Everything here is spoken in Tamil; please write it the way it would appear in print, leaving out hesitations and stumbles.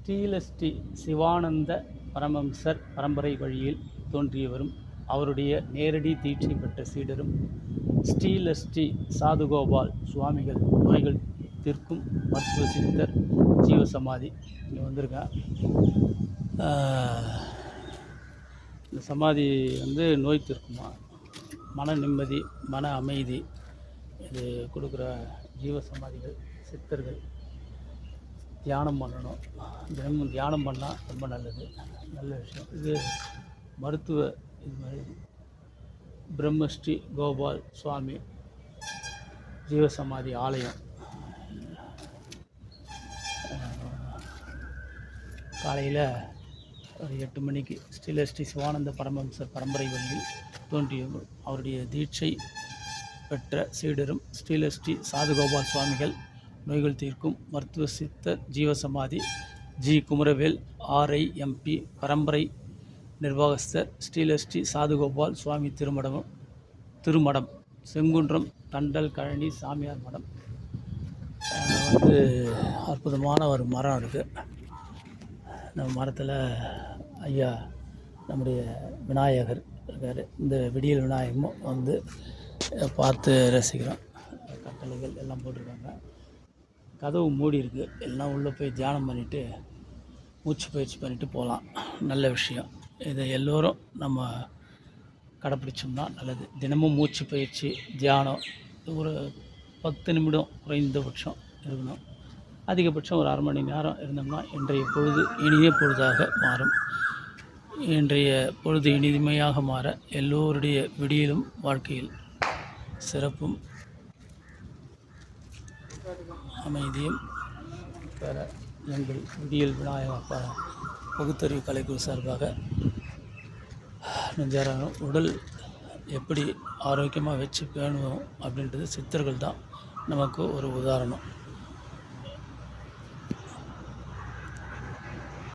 ஸ்ரீலஸ்ரீ சிவானந்த பரமஹம்சர் பரம்பரை வழியில் தோன்றி வரும் அவருடைய நேரடி தீட்சை பெற்ற சீடரும் ஸ்ரீலஸ்ரீ சாதுகோபால் சுவாமிகள் நோய்கள் தீர்க்கும் மருத்துவ சித்தர் ஜீவசமாதி இங்கே வந்திருக்கேன். இந்த சமாதி நோய் தீர்க்குமா, மன நிம்மதி, மன அமைதி இது கொடுக்குற ஜீவசமாதிகள். சித்தர்கள் தியானம் பண்ணணும், தினமும் தியானம் பண்ணால் ரொம்ப நல்லது, நல்ல விஷயம். இது மருத்துவ இது மாதிரி பிரம்மஸ்ரீ கோபால் சுவாமி ஜீவசமாதி ஆலயம். காலையில் ஒரு 8 மணிக்கு ஸ்ரீலஸ்ரீ சிவானந்த பரமஹம்சர் பரம்பரை வழியில் தோன்றிய அவருடைய தீட்சை பெற்ற சீடரும் ஸ்ரீலஸ்ரீ சாதுகோபால் சுவாமிகள் நோய்கள் தீர்க்கும் மருத்துவ சித்தர் ஜீவசமாதி ஜி குமரவேல் RIMP பரம்பரை நிர்வாகஸ்தர் ஸ்ரீலஸ்ரீ சாதுகோபால் சுவாமி திருமடம் செங்குன்றம் தண்டல் கழனி சாமியார் மடம். அற்புதமான ஒரு மரம் இருக்குது. நம்ம மரத்தில் ஐயா நம்முடைய விநாயகர் இருக்கார். இந்த விடியல் விநாயகமும் பார்த்து ரசிக்கிறோம். கட்டளைகள் எல்லாம் போட்டிருக்காங்க. கதவு மூடி இருக்குது. எல்லாம் உள்ளே போய் தியானம் பண்ணிவிட்டு மூச்சு பயிற்சி பண்ணிவிட்டு போகலாம். நல்ல விஷயம். இதை எல்லோரும் நம்ம கடைப்பிடிச்சோம்னா நல்லது. தினமும் மூச்சு பயிற்சி தியானம் ஒரு 10 நிமிடம் குறைந்தபட்சம் இருக்கணும். அதிகபட்சம் ஒரு அரை மணி நேரம் இருந்தோம்னா இன்றைய பொழுது இனிய பொழுதாக மாறும். இன்றைய பொழுது இனிமையாக மாற எல்லோருடைய விடியலும் வாழ்க்கையில் சிறப்பும் அமைதியும் பெற எங்கள் விடியல் விநாயகர் பகுத்தறிவு கலைக்குழு சார்பாக நெஞ்சாரம். உடல் எப்படி ஆரோக்கியமாக வச்சு பேணுவோம் அப்படின்றது சித்தர்கள் தான் நமக்கு ஒரு உதாரணம்.